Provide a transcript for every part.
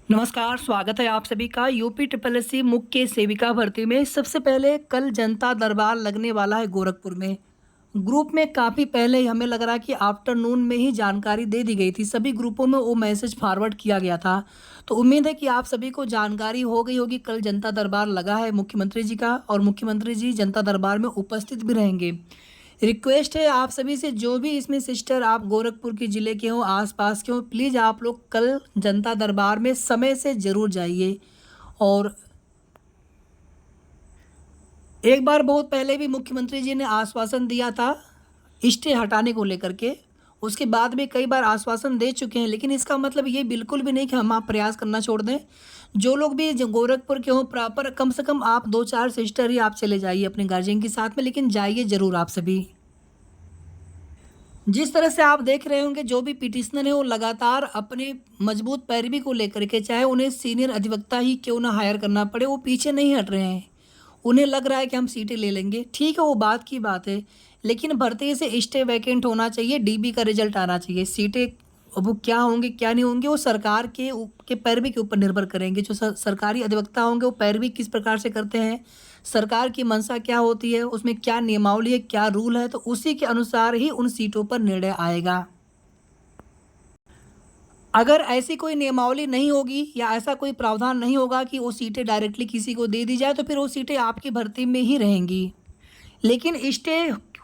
नमस्कार, स्वागत है आप सभी का यूपी ट्रिपल एससी मुख्य सेविका भर्ती में। सबसे पहले कल जनता दरबार लगने वाला है गोरखपुर में। ग्रुप में काफ़ी पहले ही हमें लग रहा है कि आफ्टरनून में ही जानकारी दे दी गई थी। सभी ग्रुपों में वो मैसेज फॉरवर्ड किया गया था। तो उम्मीद है कि आप सभी को जानकारी हो गई होगी। कल जनता दरबार लगा है मुख्यमंत्री जी का और मुख्यमंत्री जी जनता दरबार में उपस्थित भी रहेंगे। रिक्वेस्ट है आप सभी से, जो भी इसमें सिस्टर आप गोरखपुर के ज़िले के हो, आसपास के हो, प्लीज़ आप लोग कल जनता दरबार में समय से ज़रूर जाइए। और एक बार बहुत पहले भी मुख्यमंत्री जी ने आश्वासन दिया था स्टे हटाने को लेकर के। उसके बाद भी कई बार आश्वासन दे चुके हैं, लेकिन इसका मतलब ये बिल्कुल भी नहीं कि हम आप प्रयास करना छोड़ दें। जो लोग भी जो गोरखपुर के हों प्रॉपर, कम से कम आप 2-4 सिस्टर ही आप चले जाइए अपने गार्जियन के साथ में, लेकिन जाइए ज़रूर आप सभी। जिस तरह से आप देख रहे होंगे, जो भी पिटिशनर है वो लगातार अपनी मजबूत पैरवी को लेकर के, चाहे उन्हें सीनियर अधिवक्ता ही क्यों ना हायर करना पड़े, वो पीछे नहीं हट रहे हैं। उन्हें लग रहा है कि हम सीटें ले लेंगे, ठीक है, वो बात की बात है, लेकिन भर्ती से स्टे वैकेंट होना चाहिए, डीबी का रिजल्ट आना चाहिए। सीटें अब वो क्या होंगे क्या नहीं होंगे, वो सरकार के पैरवी के ऊपर निर्भर करेंगे। जो सरकारी अधिवक्ता होंगे वो पैरवी किस प्रकार से करते हैं, सरकार की मंशा क्या होती है, उसमें क्या नियमावली है, क्या रूल है, तो उसी के अनुसार ही उन सीटों पर निर्णय आएगा। अगर ऐसी कोई नियमावली नहीं होगी या ऐसा कोई प्रावधान नहीं होगा कि वो सीटें डायरेक्टली किसी को दे दी जाए, तो फिर वो सीटें आपकी भर्ती में ही रहेंगी। लेकिन स्टे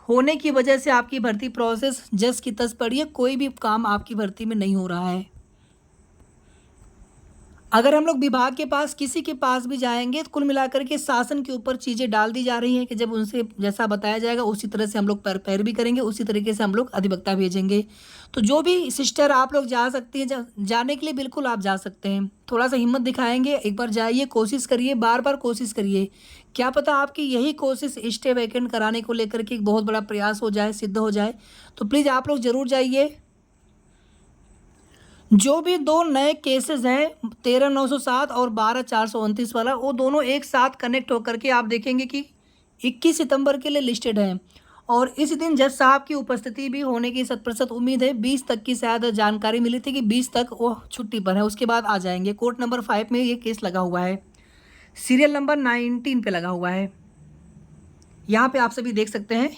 होने की वजह से आपकी भर्ती प्रोसेस जस की तस पड़ी है, कोई भी काम आपकी भर्ती में नहीं हो रहा है। अगर हम लोग विभाग के पास किसी के पास भी जाएंगे, तो कुल मिलाकर के शासन के ऊपर चीज़ें डाल दी जा रही हैं कि जब उनसे जैसा बताया जाएगा उसी तरह से हम लोग पैरवी करेंगे, उसी तरीके से हम लोग अधिवक्ता भेजेंगे। तो जो भी सिस्टर आप लोग जा सकती हैं, जाने के लिए बिल्कुल आप जा सकते हैं। थोड़ा सा हिम्मत दिखाएंगे, एक बार जाइए, कोशिश करिए, बार बार कोशिश करिए। क्या पता आपकी यही कोशिश स्टे वैकेंट कराने को लेकर के एक बहुत बड़ा प्रयास हो जाए, सिद्ध हो जाए। तो प्लीज़ आप लोग ज़रूर जाइए। जो भी दो नए केसेस हैं 13,907 और 12,429 वाला, वो दोनों एक साथ कनेक्ट होकर के आप देखेंगे कि 21 सितंबर के लिए लिस्टेड हैं। और इस दिन जज साहब की उपस्थिति भी होने की 100% उम्मीद है। 20 तक की शायद जानकारी मिली थी कि 20 तक वो छुट्टी पर है, उसके बाद आ जाएंगे। कोर्ट नंबर 5 में ये केस लगा हुआ है, सीरियल नंबर 19 पे लगा हुआ है। यहाँ पे आप सभी देख सकते हैं,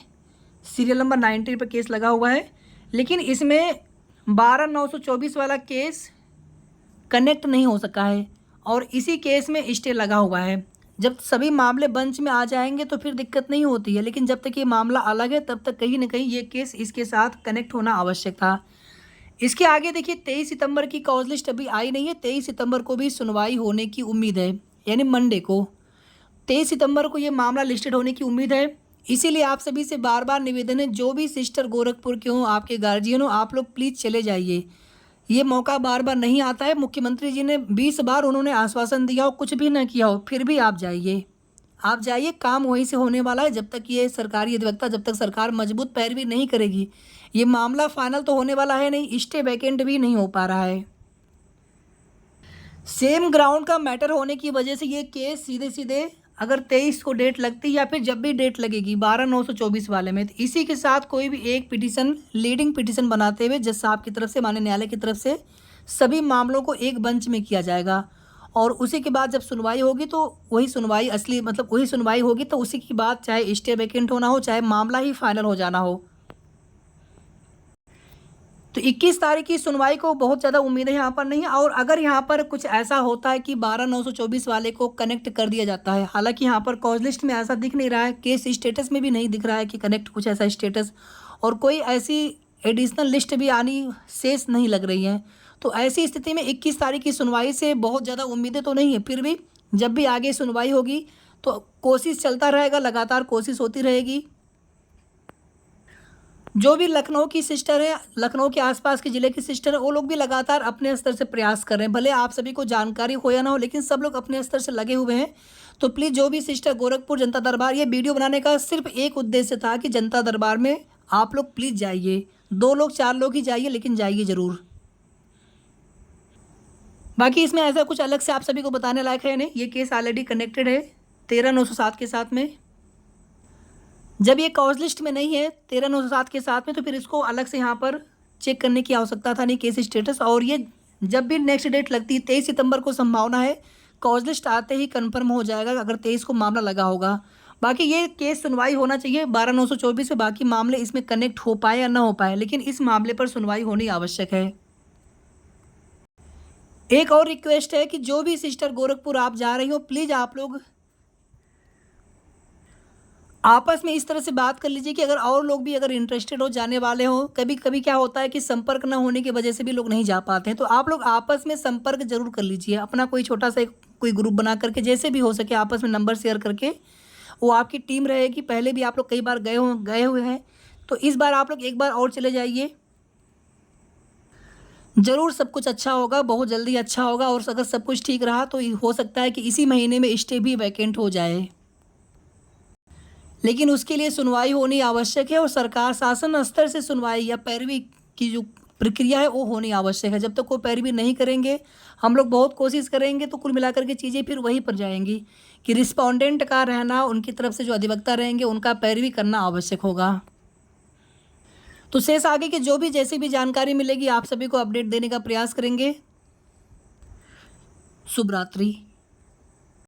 सीरियल नंबर 19 पे केस लगा हुआ है। लेकिन इसमें 12,924 वाला केस कनेक्ट नहीं हो सका है और इसी केस में स्टे लगा हुआ है। जब सभी मामले बेंच में आ जाएंगे तो फिर दिक्कत नहीं होती है, लेकिन जब तक ये मामला अलग है तब तक कहीं ना कहीं ये केस इसके साथ कनेक्ट होना आवश्यक था। इसके आगे देखिए, 23 सितंबर की कॉज लिस्ट अभी आई नहीं है। 23 सितंबर को भी सुनवाई होने की उम्मीद है, यानी मंडे को 23 सितंबर को ये मामला लिस्टेड होने की उम्मीद है। इसीलिए आप सभी से बार बार निवेदन है, जो भी सिस्टर गोरखपुर के हों, आपके गार्जियन हो, आप लोग प्लीज़ चले जाइए। ये मौका बार बार नहीं आता है। मुख्यमंत्री जी ने 20 बार उन्होंने आश्वासन दिया हो, कुछ भी ना किया हो, फिर भी आप जाइए। आप जाइए, काम वहीं से होने वाला है। जब तक ये सरकारी अधिवक्ता, जब तक सरकार मजबूत पैरवी नहीं करेगी, ये मामला फाइनल तो होने वाला है नहीं, स्टे वैकेंट भी नहीं हो पा रहा है। सेम ग्राउंड का मैटर होने की वजह से ये केस सीधे सीधे, अगर 23 को डेट लगती या फिर जब भी डेट लगेगी 12,924 वाले में, तो इसी के साथ कोई भी एक पिटीशन, लीडिंग पिटीशन बनाते हुए जज साहब की तरफ से, माननीय न्यायालय की तरफ से सभी मामलों को एक बेंच में किया जाएगा। और उसी के बाद जब सुनवाई होगी तो वही सुनवाई असली, मतलब वही सुनवाई होगी, तो उसी की बात, चाहे स्टे वैकेंट होना हो, चाहे मामला ही फाइनल हो जाना हो। तो 21 तारीख की सुनवाई को बहुत ज़्यादा उम्मीद है यहाँ पर नहीं है। और अगर यहाँ पर कुछ ऐसा होता है कि 12,924 वाले को कनेक्ट कर दिया जाता है, हालांकि यहाँ पर कॉज लिस्ट में ऐसा दिख नहीं रहा है, केस स्टेटस में भी नहीं दिख रहा है कि कनेक्ट कुछ ऐसा स्टेटस, और कोई ऐसी एडिशनल लिस्ट भी आनी शेष नहीं लग रही है। तो ऐसी स्थिति में 21 तारीख की सुनवाई से बहुत ज़्यादा उम्मीदें तो नहीं है। फिर भी जब भी आगे सुनवाई होगी तो कोशिश चलता रहेगा, लगातार कोशिश होती रहेगी। जो भी लखनऊ की सिस्टर है, लखनऊ के आसपास के ज़िले की सिस्टर है, वो लोग भी लगातार अपने स्तर से प्रयास कर रहे हैं। भले आप सभी को जानकारी हो या ना हो, लेकिन सब लोग अपने स्तर से लगे हुए हैं। तो प्लीज़ जो भी सिस्टर गोरखपुर जनता दरबार, ये वीडियो बनाने का सिर्फ एक उद्देश्य था कि जनता दरबार में आप लोग प्लीज़ जाइए। 2 लोग 4 लोग ही जाइए, लेकिन जाइए ज़रूर। बाकी इसमें ऐसा कुछ अलग से आप सभी को बताने लायक है नहीं। ये केस ऑलरेडी कनेक्टेड है 13,907 के साथ में। जब ये कॉज लिस्ट में नहीं है 13,907 के साथ में, तो फिर इसको अलग से यहाँ पर चेक करने की आवश्यकता था नहीं, केस स्टेटस। और ये जब भी नेक्स्ट डेट लगती है 23 सितंबर को संभावना है, कॉज लिस्ट आते ही कंफर्म हो जाएगा अगर 23 को मामला लगा होगा। बाकी ये केस सुनवाई होना चाहिए 12/924 से, बाकी मामले इसमें कनेक्ट हो पाए या ना हो पाए, लेकिन इस मामले पर सुनवाई होनी आवश्यक है। एक और रिक्वेस्ट है कि जो भी सिस्टर गोरखपुर आप जा रही हो, प्लीज़ आप लोग आपस में इस तरह से बात कर लीजिए कि अगर और लोग भी अगर इंटरेस्टेड हो, जाने वाले हो। कभी कभी क्या होता है कि संपर्क ना होने की वजह से भी लोग नहीं जा पाते हैं, तो आप लोग आपस में संपर्क जरूर कर लीजिए। अपना कोई छोटा सा कोई ग्रुप बना करके, जैसे भी हो सके आपस में नंबर शेयर करके, वो आपकी टीम रहेगी। पहले भी आप लोग कई बार गए हुए हैं, तो इस बार आप लोग एक बार और चले जाइए। ज़रूर सब कुछ अच्छा होगा, बहुत जल्दी अच्छा होगा। और अगर सब कुछ ठीक रहा तो हो सकता है कि इसी महीने में स्टे भी वैकेंट हो जाए, लेकिन उसके लिए सुनवाई होनी आवश्यक है और सरकार शासन स्तर से सुनवाई या पैरवी की जो प्रक्रिया है वो होनी आवश्यक है। जब तक कोई पैरवी नहीं करेंगे, हम लोग बहुत कोशिश करेंगे, तो कुल मिलाकर के चीज़ें फिर वहीं पर जाएंगी कि रिस्पोंडेंट का रहना, उनकी तरफ से जो अधिवक्ता रहेंगे उनका पैरवी करना आवश्यक होगा। तो शेष आगे की जो भी जैसी भी जानकारी मिलेगी आप सभी को अपडेट देने का प्रयास करेंगे। शुभ रात्रि।